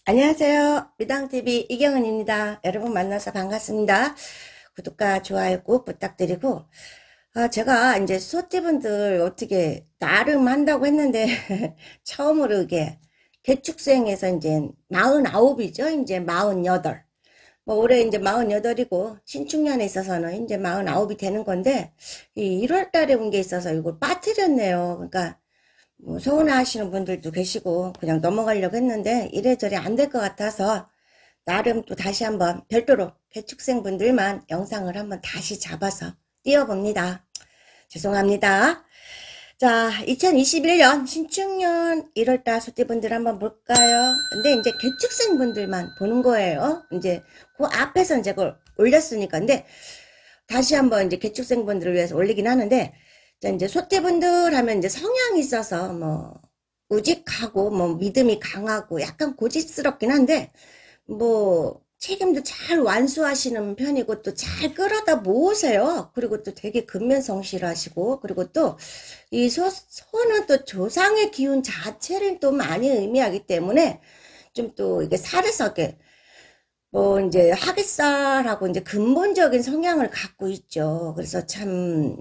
안녕하세요. 미당TV 이경은입니다. 여러분 만나서 반갑습니다. 구독과 좋아요 꼭 부탁드리고, 제가 이제 소띠분들 어떻게 나름 한다고 했는데, 처음으로 이게 개축생에서 이제 49이죠. 이제 48. 뭐 올해 이제 48이고, 신축년에 있어서는 이제 49이 되는 건데, 이 1월 달에 온 게 있어서 이걸 빠뜨렸네요. 그러니까, 뭐 서운해하시는 분들도 계시고 그냥 넘어가려고 했는데 이래저래 안 될 것 같아서 나름 또 다시 한번 별도로 개축생 분들만 영상을 한번 다시 잡아서 띄워봅니다. 죄송합니다. 자, 2021년 신축년 1월달 소띠분들 한번 볼까요? 근데 이제 개축생 분들만 보는 거예요. 이제 그 앞에서 이제 그걸 올렸으니까. 근데 다시 한번 이제 개축생 분들을 위해서 올리긴 하는데, 자, 이제 소띠분들 하면 이제 성향이 있어서 뭐 우직하고 뭐 믿음이 강하고 약간 고집스럽긴 한데, 뭐 책임도 잘 완수하시는 편이고 또 잘 끌어다 모으세요. 그리고 또 되게 근면성실하시고, 그리고 또 이 소는 또 조상의 기운 자체를 또 많이 의미하기 때문에 좀 또 이게 살에서게 뭐 이제 하깃살하고 이제 근본적인 성향을 갖고 있죠. 그래서 참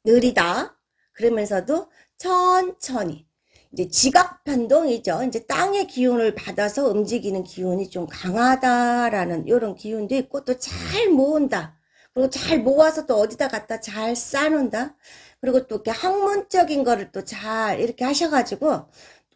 느리다. 그러면서도 천천히. 이제 지각변동이죠. 이제 땅의 기운을 받아서 움직이는 기운이 좀 강하다라는 이런 기운도 있고, 또 잘 모은다. 그리고 잘 모아서 또 어디다 갖다 잘 쌓는다. 그리고 또 이렇게 학문적인 거를 또 잘 이렇게 하셔가지고,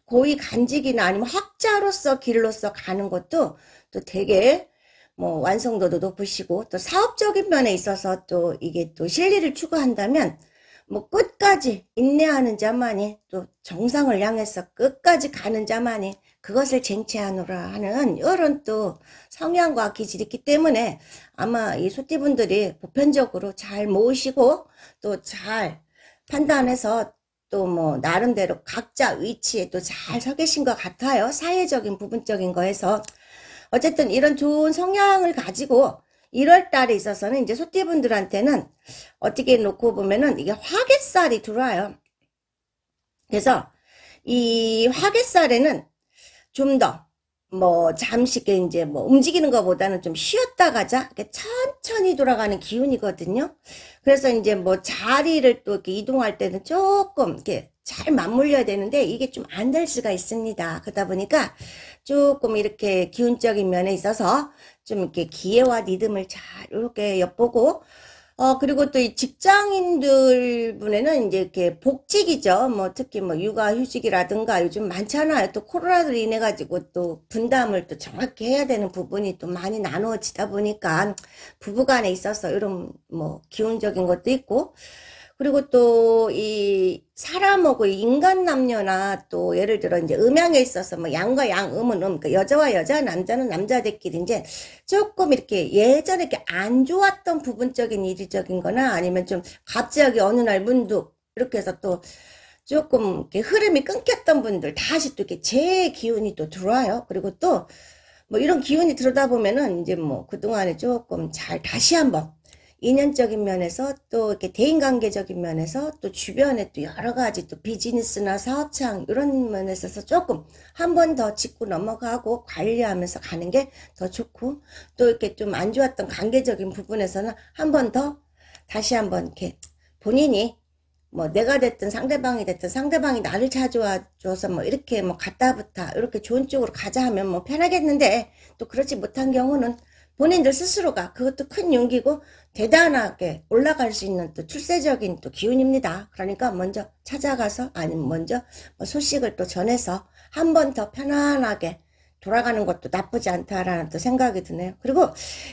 고위 간직이나 아니면 학자로서 길로서 가는 것도 또 되게 뭐 완성도도 높으시고, 또 사업적인 면에 있어서 또 이게 또 실리를 추구한다면 뭐 끝까지 인내하는 자만이 또 정상을 향해서 끝까지 가는 자만이 그것을 쟁취하노라 하는 이런 또 성향과 기질이 있기 때문에 아마 이 소띠분들이 보편적으로 잘 모으시고 또 잘 판단해서 또 뭐 나름대로 각자 위치에 또 잘 서 계신 것 같아요. 사회적인 부분적인 거에서 어쨌든 이런 좋은 성향을 가지고 1월 달에 있어서는 이제 소띠분들한테는 어떻게 놓고 보면은 이게 화개살이 들어와요. 그래서 이 화개살에는 좀 더 뭐 잠시 이제 뭐 움직이는 것보다는 좀 쉬었다 가자 이렇게 천천히 돌아가는 기운이거든요. 그래서 이제 뭐 자리를 또 이렇게 이동할 때는 조금 이렇게 잘 맞물려야 되는데 이게 좀 안 될 수가 있습니다. 그러다 보니까 조금 이렇게 기운적인 면에 있어서 좀 이렇게 기회와 리듬을 잘 이렇게 엿보고, 그리고 또 이 직장인들 분에는 이제 이렇게 복직이죠. 뭐 특히 뭐 육아휴직이라든가 요즘 많잖아요. 또 코로나로 인해 가지고 또 분담을 또 정확히 해야 되는 부분이 또 많이 나누어지다 보니까 부부간에 있어서 이런 뭐 기운적인 것도 있고, 그리고 또 이 사람하고 인간 남녀나 또 예를 들어 이제 음양에 있어서 뭐 양과 양, 음은 그러니까 여자와 여자, 남자는 남자들끼리 이제 조금 이렇게 예전에 이렇게 안 좋았던 부분적인 일이적인 거나 아니면 좀 갑자기 어느 날 문득 이렇게 해서 또 조금 이렇게 흐름이 끊겼던 분들 다시 또 이렇게 제 기운이 또 들어와요. 그리고 또 뭐 이런 기운이 들어다 보면은 이제 뭐 그동안에 조금 잘 다시 한번 인연적인 면에서 또 이렇게 대인관계적인 면에서 또 주변에 또 여러 가지 또 비즈니스나 사업창 이런 면에서 조금 한 번 더 짚고 넘어가고 관리하면서 가는 게 더 좋고, 또 이렇게 좀 안 좋았던 관계적인 부분에서는 한 번 더 다시 한번 이렇게 본인이 뭐 내가 됐든 상대방이 됐든 상대방이 나를 찾아와 줘서 뭐 이렇게 뭐 갔다부터 이렇게 좋은 쪽으로 가자 하면 뭐 편하겠는데, 또 그렇지 못한 경우는 본인들 스스로가 그것도 큰 용기고 대단하게 올라갈 수 있는 또 출세적인 또 기운입니다. 그러니까 먼저 찾아가서 아니면 먼저 뭐 소식을 또 전해서 한 번 더 편안하게 돌아가는 것도 나쁘지 않다라는 또 생각이 드네요. 그리고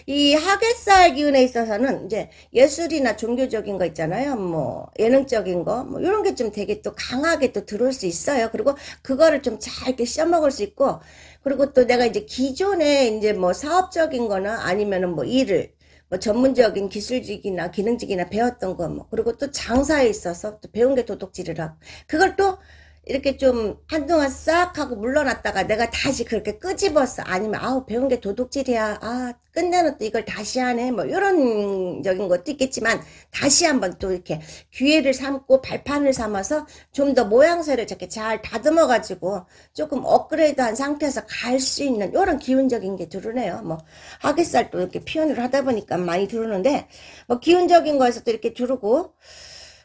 이 하객살 기운에 있어서는 이제 예술이나 종교적인 거 있잖아요. 뭐 예능적인 거 뭐 이런 게 좀 되게 또 강하게 또 들어올 수 있어요. 그리고 그거를 좀 잘 이렇게 써먹을 수 있고, 그리고 또 내가 이제 기존에 이제 뭐 사업적인 거나 아니면은 뭐 일을 뭐 전문적인 기술직이나 기능직이나 배웠던 거 뭐, 그리고 또 장사에 있어서 또 배운 게 도둑질이라 그걸 또 이렇게 좀 한동안 싹 하고 물러났다가 내가 다시 그렇게 끄집었어. 아니면 아우 배운 게 도둑질이야. 아 끝내는 또 이걸 다시 하네. 뭐 이런 적인 것도 있겠지만 다시 한번 또 이렇게 기회를 삼고 발판을 삼아서 좀 더 모양새를 이렇게 잘 다듬어 가지고 조금 업그레이드한 상태에서 갈 수 있는 이런 기운적인 게 들으네요. 뭐 하깃살 또 이렇게 표현을 하다 보니까 많이 들으는데 뭐 기운적인 거에서 또 이렇게 들고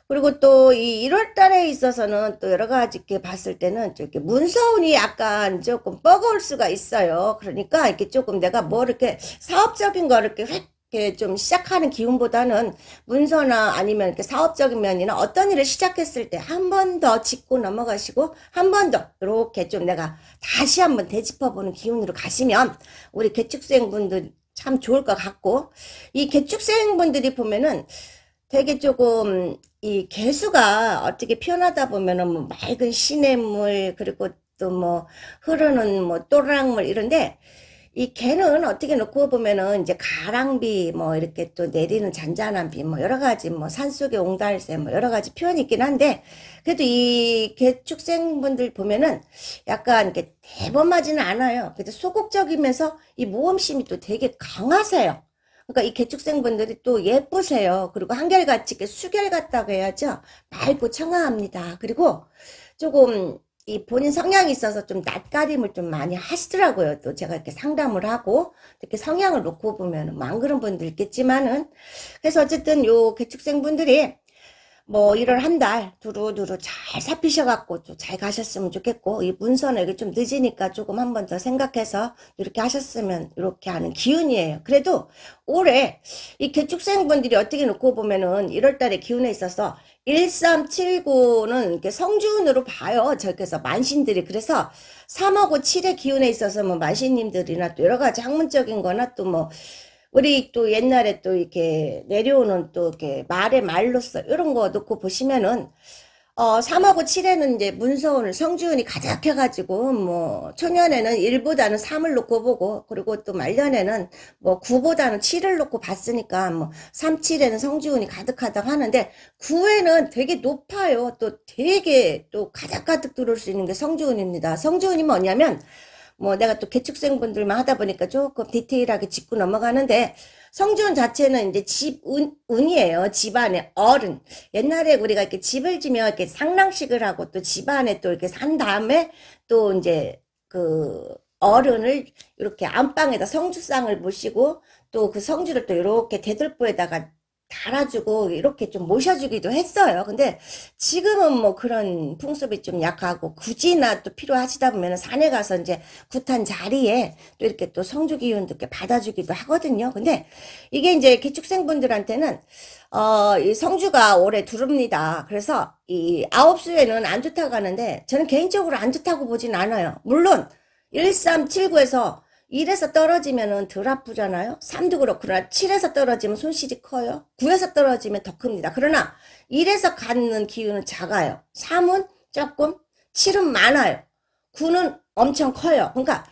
그리고 또 이 1월 달에 있어서는 또 여러 가지 이렇게 봤을 때는 이렇게 문서운이 약간 조금 뻐거울 수가 있어요. 그러니까 이렇게 조금 내가 뭐 이렇게 사업적인 거 이렇게 획 이렇게 좀 시작하는 기운보다는 문서나 아니면 이렇게 사업적인 면이나 어떤 일을 시작했을 때 한 번 더 짚고 넘어가시고 한 번 더 이렇게 좀 내가 다시 한번 되짚어보는 기운으로 가시면 우리 개축생분들 참 좋을 것 같고 이 개축생분들이 보면은 되게 조금 이 개수가 어떻게 표현하다 보면은 뭐 맑은 시냇물 그리고 또 뭐 흐르는 뭐 또랑물 이런데 이 개는 어떻게 놓고 보면은 이제 가랑비 뭐 이렇게 또 내리는 잔잔한 비 뭐 여러 가지 뭐 산속의 옹달새 뭐 여러 가지 표현이 있긴 한데 그래도 이 개축생분들 보면은 약간 이렇게 대범하지는 않아요. 그래도 소극적이면서 이 모험심이 또 되게 강하세요. 그러니까 이 개축생분들이 또 예쁘세요. 그리고 한결같이 이렇게 수결 같다고 해야죠. 맑고 청아합니다. 그리고 조금 이 본인 성향이 있어서 좀 낯가림을 좀 많이 하시더라고요. 또 제가 이렇게 상담을 하고 이렇게 성향을 놓고 보면 안 그런 분들 있겠지만은 그래서 어쨌든 요 개축생분들이 뭐 1월 한 달 두루두루 잘 살피셔갖고 또 잘 가셨으면 좋겠고 이 문서는 이게 좀 늦으니까 조금 한 번 더 생각해서 이렇게 하셨으면 이렇게 하는 기운이에요. 그래도 올해 이 개축생분들이 어떻게 놓고 보면은 1월 달에 기운에 있어서 1379는 이렇게 성주운으로 봐요. 저기서 만신들이. 그래서 3하고 7의 기운에 있어서 뭐 만신님들이나 또 여러 가지 학문적인 거나 또 뭐 우리 또 옛날에 또 이렇게 내려오는 또 이렇게 말의 말로써 이런 거 놓고 보시면은 3하고 7에는 이제 문서운을 성주운이 가득해가지고 뭐 초년에는 1보다는 3을 놓고 보고 그리고 또 말년에는 뭐 9보다는 7을 놓고 봤으니까 뭐 3, 7에는 성주운이 가득하다고 하는데 9에는 되게 높아요. 또 되게 또 가득가득 들어올 수 있는 게 성주운입니다. 성주운이 뭐냐면 뭐 내가 또 개축생분들만 하다 보니까 조금 디테일하게 짚고 넘어가는데 성주운 자체는 이제 운이에요. 집안의 어른. 옛날에 우리가 이렇게 집을 지면 이렇게 상랑식을 하고 또 집안에 또 이렇게 산 다음에 또 이제 그 어른을 이렇게 안방에다 성주상을 모시고 또 그 성주를 또 이렇게 대들보에다가 달아주고 이렇게 좀 모셔주기도 했어요. 근데 지금은 뭐 그런 풍습이 좀 약하고 굳이나 또 필요하시다 보면 산에 가서 이제 굿한 자리에 또 이렇게 또 성주 기운도 이렇게 받아주기도 하거든요. 근데 이게 이제 기축생분들한테는 이 성주가 올해 두릅니다. 그래서 이 아홉수에는 안 좋다고 하는데 저는 개인적으로 안 좋다고 보진 않아요. 물론 1379에서 1에서 떨어지면은 덜 아프잖아요. 3도 그렇고 그러나 7에서 떨어지면 손실이 커요. 9에서 떨어지면 더 큽니다. 그러나 1에서 갖는 기운은 작아요. 3은 조금, 7은 많아요. 9는 엄청 커요. 그러니까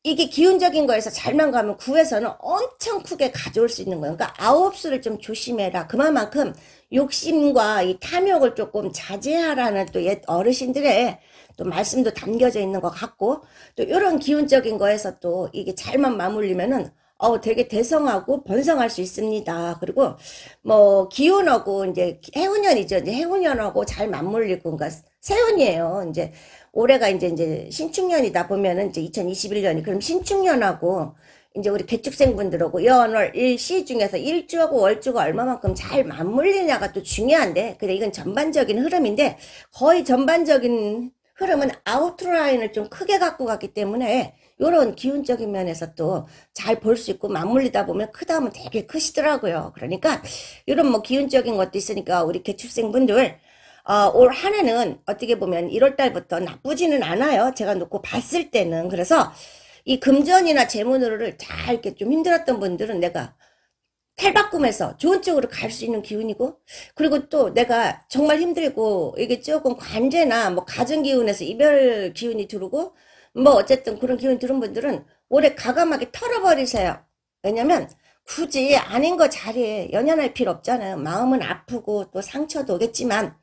이게 기운적인 거에서 잘만 가면 9에서는 엄청 크게 가져올 수 있는 거예요. 그러니까 아홉수를 좀 조심해라. 그만큼 욕심과 이 탐욕을 조금 자제하라는 또 옛 어르신들의 또 말씀도 담겨져 있는 것 같고 또 이런 기운적인 거에서 또 이게 잘만 맞물리면은 되게 대성하고 번성할 수 있습니다. 그리고 뭐 기운하고 이제 해운년이죠. 이제 해운년하고 잘 맞물리고 그러니까 새운이에요. 이제 올해가 이제 신축년이다 보면은 이제 2021년이 그럼 신축년하고 이제 우리 개축생분들하고 연월 일시 중에서 일주하고 월주가 얼마만큼 잘 맞물리냐가 또 중요한데 근데 이건 전반적인 흐름인데 거의 전반적인 흐름은 아웃라인을 좀 크게 갖고 갔기 때문에 요런 기운적인 면에서 또 잘 볼 수 있고 맞물리다 보면 크다 하면 되게 크시더라고요. 그러니까 이런 뭐 기운적인 것도 있으니까 우리 개축생분들 올 한 해는 어떻게 보면 1월 달부터 나쁘지는 않아요. 제가 놓고 봤을 때는. 그래서 이 금전이나 재물을 잘 이렇게 좀 힘들었던 분들은 내가 탈바꿈해서 좋은 쪽으로 갈 수 있는 기운이고 그리고 또 내가 정말 힘들고 이게 조금 관제나 뭐 가정 기운에서 이별 기운이 들어오고 뭐 어쨌든 그런 기운이 들은 분들은 올해 과감하게 털어버리세요. 왜냐면 굳이 아닌 거 자리에 연연할 필요 없잖아요. 마음은 아프고 또 상처도 오겠지만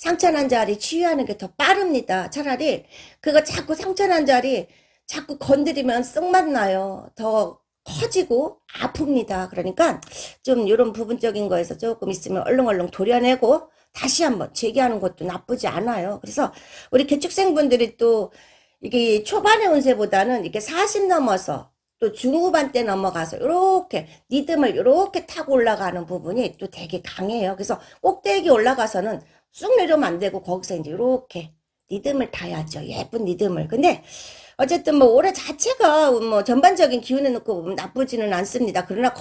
상처난 자리 치유하는 게 더 빠릅니다. 차라리 그거 자꾸 상처난 자리 자꾸 건드리면 썩맛 나요. 더 커지고 아픕니다. 그러니까 좀 이런 부분적인 거에서 조금 있으면 얼렁얼렁 도려내고 다시 한번 재기하는 것도 나쁘지 않아요. 그래서 우리 개축생분들이 또 이게 초반의 운세보다는 이렇게 40 넘어서 또 중후반 때 넘어가서 이렇게 리듬을 이렇게 타고 올라가는 부분이 또 되게 강해요. 그래서 꼭대기 올라가서는 쑥 내려오면 안 되고 거기서 이제 이렇게 리듬을 타야죠. 예쁜 리듬을. 근데 어쨌든 뭐 올해 자체가 뭐 전반적인 기운에 놓고 보면 나쁘지는 않습니다. 그러나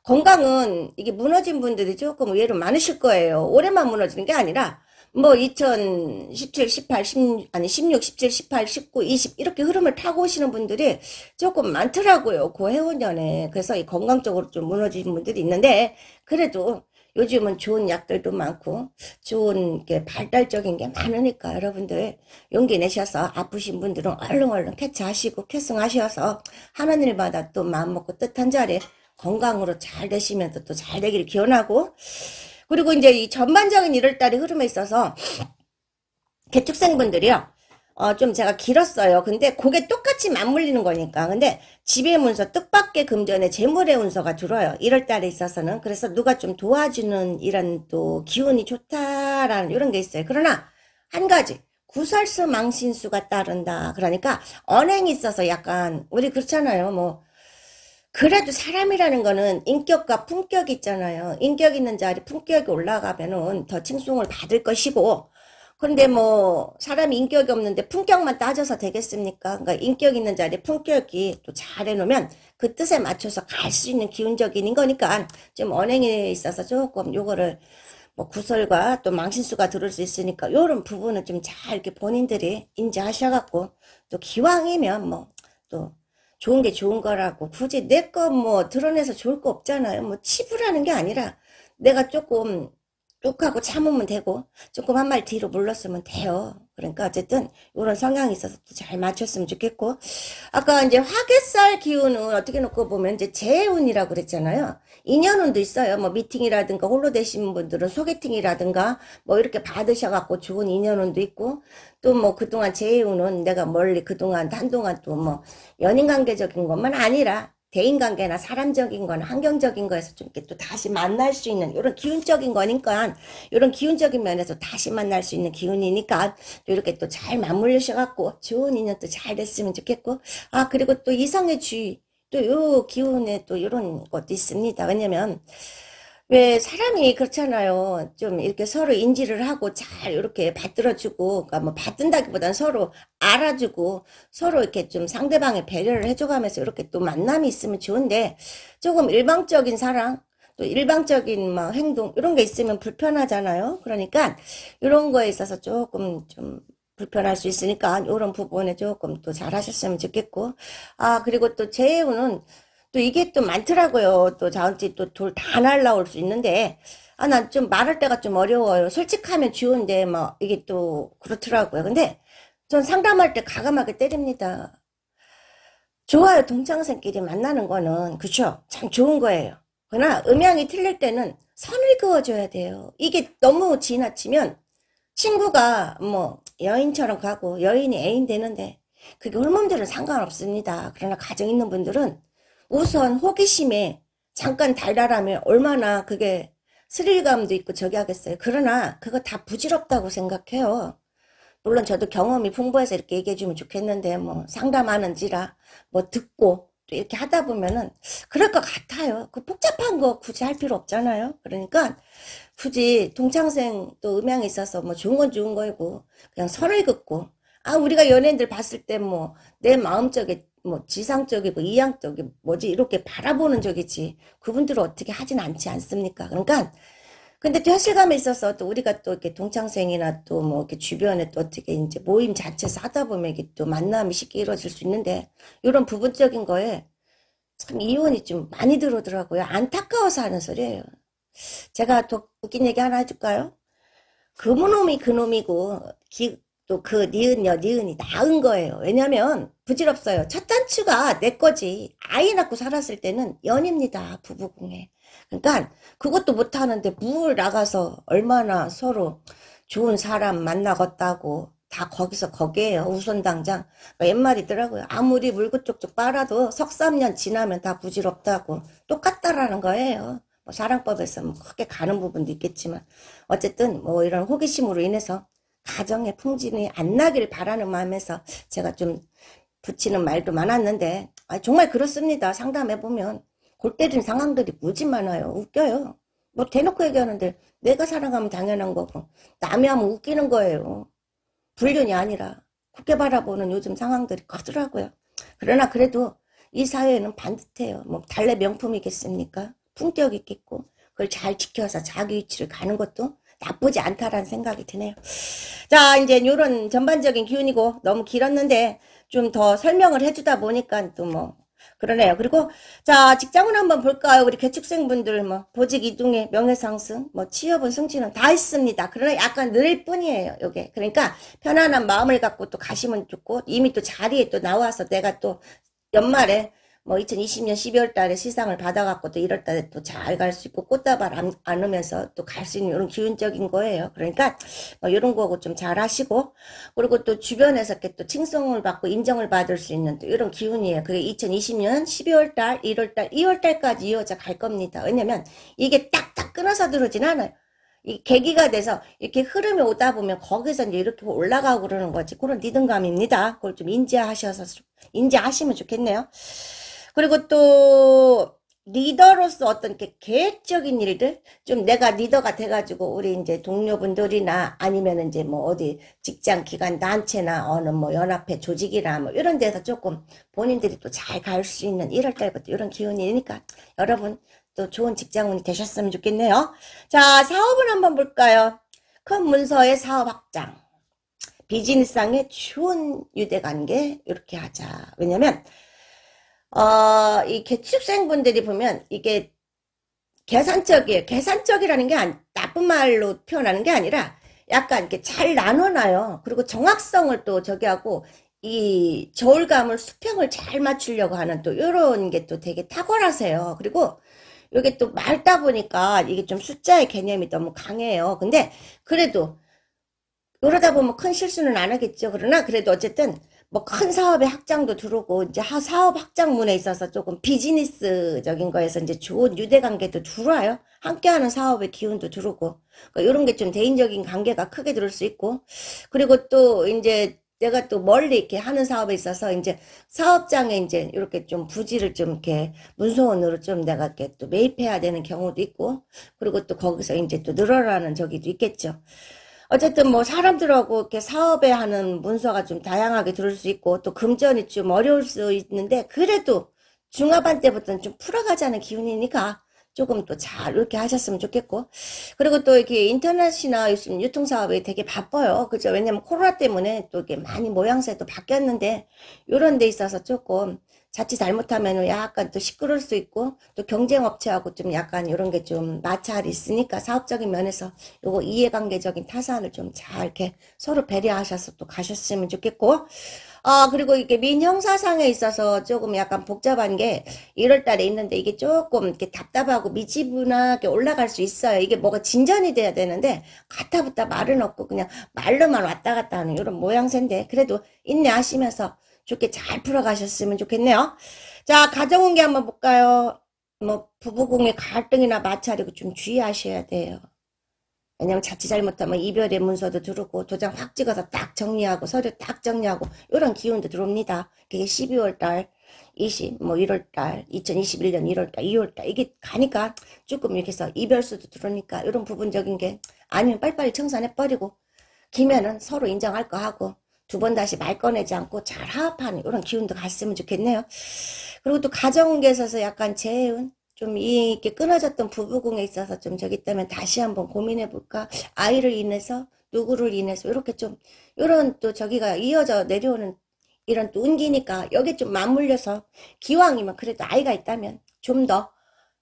건강은 이게 무너진 분들이 조금 의외로 많으실 거예요. 올해만 무너지는 게 아니라 뭐 2017, 18, 10, 아니 16, 17, 18, 19, 20 이렇게 흐름을 타고 오시는 분들이 조금 많더라고요. 그 해운년에. 그래서 이 건강적으로 좀 무너진 분들이 있는데 그래도 요즘은 좋은 약들도 많고 좋은 게 발달적인 게 많으니까 여러분들 용기 내셔서 아프신 분들은 얼른 쾌차하시고 쾌승하셔서 하는 일마다 또 마음먹고 뜻한 자리 건강으로 잘 되시면서 또 잘 되기를 기원하고 그리고 이제 이 전반적인 1월달의 흐름에 있어서 개축생분들이요. 좀 제가 길었어요. 근데 그게 똑같이 맞물리는 거니까. 근데 지배 문서 뜻밖의 금전에 재물의 운서가 들어요. 1월달에 있어서는. 그래서 누가 좀 도와주는 이런 또 기운이 좋다라는 이런 게 있어요. 그러나 한 가지. 구설수 망신수가 따른다. 그러니까 언행이 있어서 약간 우리 그렇잖아요. 뭐 그래도 사람이라는 거는 인격과 품격이 있잖아요. 인격 있는 자리 품격이 올라가면은 더 칭송을 받을 것이고 그런데 뭐 사람이 인격이 없는데 품격만 따져서 되겠습니까? 그러니까 인격 있는 자리에 품격이 또 잘 해놓으면 그 뜻에 맞춰서 갈 수 있는 기운적인 거니까 좀 언행에 있어서 조금 요거를 뭐 구설과 또 망신수가 들을 수 있으니까 요런 부분은 좀 잘 이렇게 본인들이 인지하셔갖고 또 기왕이면 뭐 또 좋은 게 좋은 거라고 굳이 내 거 뭐 드러내서 좋을 거 없잖아요. 뭐 치부라는 게 아니라 내가 조금 뚝하고 참으면 되고 조금 한 말 뒤로 물렀으면 돼요. 그러니까 어쨌든 이런 성향이 있어서 또 잘 맞췄으면 좋겠고 아까 이제 화개살 기운은 어떻게 놓고 보면 이제 재운이라고 그랬잖아요. 인연운도 있어요. 뭐 미팅이라든가 홀로 되신 분들은 소개팅이라든가 뭐 이렇게 받으셔갖고 좋은 인연운도 있고 또 뭐 그동안 재운은 내가 멀리 그동안 한동안 또 뭐 연인관계적인 것만 아니라 대인관계나 사람적인 거나 환경적인 거에서 좀 이렇게 또 다시 만날 수 있는 이런 기운적인 거니까 이런 기운적인 면에서 다시 만날 수 있는 기운이니까 또 이렇게 또 잘 맞물리셔갖고 좋은 인연 또 잘 됐으면 좋겠고 그리고 또 이성의 주의 또 요 기운에 또 이런 것도 있습니다. 왜냐면 왜 사람이 그렇잖아요. 좀 이렇게 서로 인지를 하고 잘 이렇게 받들어주고, 그러니까 뭐 받든다기보다는 서로 알아주고, 서로 이렇게 좀 상대방의 배려를 해줘가면서 이렇게 또 만남이 있으면 좋은데, 조금 일방적인 사랑, 또 일방적인 막 행동, 이런 게 있으면 불편하잖아요. 그러니까, 이런 거에 있어서 조금 좀 불편할 수 있으니까, 이런 부분에 조금 또 잘하셨으면 좋겠고, 그리고 또 재우는 또 이게 또 많더라고요. 또 자운지 또 돌 다 날라올 수 있는데, 난 좀 말할 때가 좀 어려워요. 솔직하면 좋은데, 뭐, 이게 또 그렇더라고요. 근데 전 상담할 때 가감하게 때립니다. 좋아요. 동창생끼리 만나는 거는, 그쵸? 참 좋은 거예요. 그러나 음향이 틀릴 때는 선을 그어줘야 돼요. 이게 너무 지나치면 친구가 뭐 여인처럼 가고 여인이 애인 되는데, 그게 홀몸들은 상관없습니다. 그러나 가정 있는 분들은 우선 호기심에 잠깐 달달하면 얼마나 그게 스릴감도 있고 저기 하겠어요. 그러나 그거 다 부질없다고 생각해요. 물론 저도 경험이 풍부해서 이렇게 얘기해주면 좋겠는데 뭐 상담하는지라 뭐 듣고 또 이렇게 하다 보면은 그럴 것 같아요. 그 복잡한 거 굳이 할 필요 없잖아요. 그러니까 굳이 동창생 또 음향이 있어서 뭐 좋은 건 좋은 거고 그냥 선을 긋고 우리가 연예인들 봤을 때 뭐 내 마음적에 뭐 지상적이고 이양적이 뭐지 이렇게 바라보는 적이지 그분들은 어떻게 하진 않지 않습니까? 그러니까 근데 또 현실감에 있어서 또 우리가 또 이렇게 동창생이나 또 뭐 이렇게 주변에 또 어떻게 이제 모임 자체에서 하다 보면 이게 또 만남이 쉽게 이루어질 수 있는데 이런 부분적인 거에 참 이혼이 좀 많이 들어오더라고요. 안타까워서 하는 소리예요. 제가 또 웃긴 얘기 하나 해줄까요? 그놈이 그놈이고 또 그 니은이 낳은 거예요. 왜냐면 부질없어요. 첫 단추가 내 거지. 아이 낳고 살았을 때는 연입니다. 부부궁에. 그러니까 그것도 못하는데 뭘 나가서 얼마나 서로 좋은 사람 만나겠다고 다 거기서 거기에요. 우선 당장. 그러니까 옛말이더라고요. 아무리 물고 쪽쪽 빨아도 석 3년 지나면 다 부질없다고. 똑같다라는 거예요. 뭐 사랑법에서 뭐 크게 가는 부분도 있겠지만 어쨌든 뭐 이런 호기심으로 인해서 가정에 풍진이 안 나길 바라는 마음에서 제가 좀 붙이는 말도 많았는데 정말 그렇습니다. 상담해보면 골 때리는 상황들이 무지 많아요. 웃겨요. 뭐 대놓고 얘기하는데 내가 살아가면 당연한 거고 남이 하면 웃기는 거예요. 불륜이 아니라 굳게 바라보는 요즘 상황들이 크더라고요. 그러나 그래도 이 사회에는 반듯해요. 뭐 달래 명품이겠습니까? 품격 있겠고 그걸 잘 지켜서 자기 위치를 가는 것도 나쁘지 않다라는 생각이 드네요. 자, 이제 이런 전반적인 기운이고 너무 길었는데 좀 더 설명을 해주다 보니까 또 뭐 그러네요. 그리고 자, 직장운 한번 볼까요? 우리 개축생분들 뭐 보직 이동의 명예상승, 뭐 취업은 승진은 다 있습니다. 그러나 약간 느릴 뿐이에요. 요게. 그러니까 편안한 마음을 갖고 또 가시면 좋고 이미 또 자리에 또 나와서 내가 또 연말에 뭐 2020년 12월 달에 시상을 받아갖고 또 1월 달에 또 잘 갈 수 있고 꽃다발 안으면서 또 갈 수 있는 이런 기운적인 거예요. 그러니까 뭐 이런 거고 좀 잘 하시고 그리고 또 주변에서 이렇게 또 칭송을 받고 인정을 받을 수 있는 또 이런 기운이에요. 그게 2020년 12월 달, 1월 달, 2월 달까지 이어져 갈 겁니다. 왜냐면 이게 딱딱 끊어서 들어오진 않아요. 이 계기가 돼서 이렇게 흐름이 오다 보면 거기서 이제 이렇게 올라가고 그러는 거지. 그런 리듬감입니다. 그걸 좀 인지하시면 좋겠네요. 그리고 또 리더로서 어떤 이렇게 계획적인 일들 좀 내가 리더가 돼가지고 우리 이제 동료분들이나 아니면 이제 뭐 어디 직장 기관 단체나 어느 뭐 연합회 조직이나 뭐 이런 데서 조금 본인들이 또 잘 갈 수 있는 1월 달부터 이런 기운이니까 여러분 또 좋은 직장운이 되셨으면 좋겠네요. 자, 사업을 한번 볼까요? 큰 문서의 사업 확장, 비즈니스상의 좋은 유대관계 이렇게 하자. 왜냐면 이 개축생분들이 보면 이게 계산적이에요. 계산적이라는 게 나쁜 말로 표현하는 게 아니라 약간 이렇게 잘 나눠놔요. 그리고 정확성을 또 저기 하고 이 저울감을 수평을 잘 맞추려고 하는 또 이런 게 또 되게 탁월하세요. 그리고 이게 또 맑다 보니까 이게 좀 숫자의 개념이 너무 강해요. 근데 그래도 그러다 보면 큰 실수는 안 하겠죠. 그러나 그래도 어쨌든 뭐 큰 사업의 확장도 들어오고 이제 사업 확장문에 있어서 조금 비즈니스적인 거에서 이제 좋은 유대관계도 들어와요. 함께하는 사업의 기운도 들어오고 그러니까 이런 게 좀 개인적인 관계가 크게 들을 수 있고 그리고 또 이제 내가 또 멀리 이렇게 하는 사업에 있어서 이제 사업장에 이제 이렇게 좀 부지를 좀 이렇게 문서원으로 좀 내가 이렇게 또 매입해야 되는 경우도 있고 그리고 또 거기서 이제 또 늘어나는 저기도 있겠죠. 어쨌든 뭐 사람들하고 이렇게 사업에 하는 문서가 좀 다양하게 들을 수 있고 또 금전이 좀 어려울 수 있는데 그래도 중하반 때부터는 좀 풀어가자는 기운이니까 조금 또 잘 이렇게 하셨으면 좋겠고 그리고 또 이렇게 인터넷이나 요즘 유통사업이 되게 바빠요. 그죠? 왜냐면 코로나 때문에 또 이렇게 많이 모양새도 바뀌었는데 이런 데 있어서 조금 자칫 잘못하면 약간 또 시끄러울 수 있고 또 경쟁업체하고 좀 약간 이런 게 좀 마찰이 있으니까 사업적인 면에서 요거 이해관계적인 타산을 좀 잘 이렇게 서로 배려하셔서 또 가셨으면 좋겠고 그리고 이게 민형사상에 있어서 조금 약간 복잡한 게 1월 달에 있는데 이게 조금 이렇게 답답하고 미지분하게 올라갈 수 있어요. 이게 뭐가 진전이 돼야 되는데 가타부타 말은 없고 그냥 말로만 왔다 갔다 하는 이런 모양새인데 그래도 인내하시면서 좋게 잘 풀어가셨으면 좋겠네요. 자, 가정운기 한번 볼까요? 뭐 부부궁의 갈등이나 마찰이고 좀 주의하셔야 돼요. 왜냐면 자칫 잘못하면 이별의 문서도 들어오고 도장 확 찍어서 딱 정리하고 서류 딱 정리하고 이런 기운도 들어옵니다. 그게 12월 달, 1월 달, 2021년 1월 달, 2월 달 이게 가니까 조금 이렇게 해서 이별수도 들어오니까 이런 부분적인 게 아니면 빨리빨리 청산해버리고 기면은 서로 인정할 거 하고 두 번 다시 말 꺼내지 않고 잘 화합하는 이런 기운도 갔으면 좋겠네요. 그리고 또 가정운기에 있어서 약간 재운 좀 이렇게 끊어졌던 부부궁에 있어서 좀 저기 있다면 다시 한번 고민해 볼까? 아이를 인해서 누구를 인해서 이렇게 좀 이런 또 저기가 이어져 내려오는 이런 또 운기니까 여기 좀 맞물려서 기왕이면 그래도 아이가 있다면 좀 더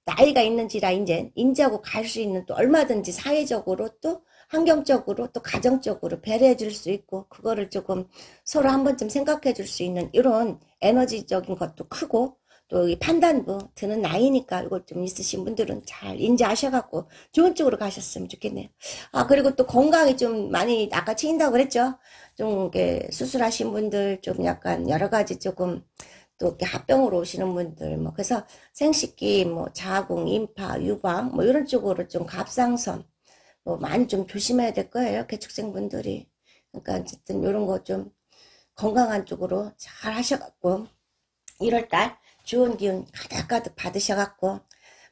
나이가 있는지라 이제 인지하고 갈 수 있는 또 얼마든지 사회적으로 또 환경적으로 또 가정적으로 배려해 줄 수 있고 그거를 조금 서로 한 번쯤 생각해 줄 수 있는 이런 에너지적인 것도 크고 또 이 판단부 드는 나이니까 이거 좀 있으신 분들은 잘 인지하셔갖고 좋은 쪽으로 가셨으면 좋겠네요. 아, 그리고 또 건강이 좀 많이 아까 치인다고 그랬죠. 좀 이렇게 수술하신 분들 좀 약간 여러 가지 조금 또 이렇게 합병으로 오시는 분들 뭐 그래서 생식기 뭐 자궁, 임파, 유방 뭐 이런 쪽으로 좀 갑상선 뭐 많이 좀 조심해야 될 거예요. 개축생분들이. 그러니까 어쨌든 이런 거 좀 건강한 쪽으로 잘 하셔갖고 1월달 좋은 기운 가득가득 받으셔갖고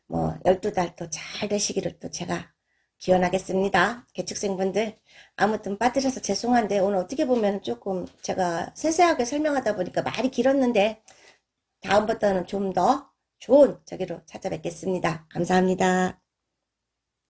뭐 12달 또 잘 되시기를 또 제가 기원하겠습니다. 개축생분들 아무튼 빠뜨려서 죄송한데 오늘 어떻게 보면 조금 제가 세세하게 설명하다 보니까 말이 길었는데 다음부터는 좀 더 좋은 저기로 찾아뵙겠습니다. 감사합니다.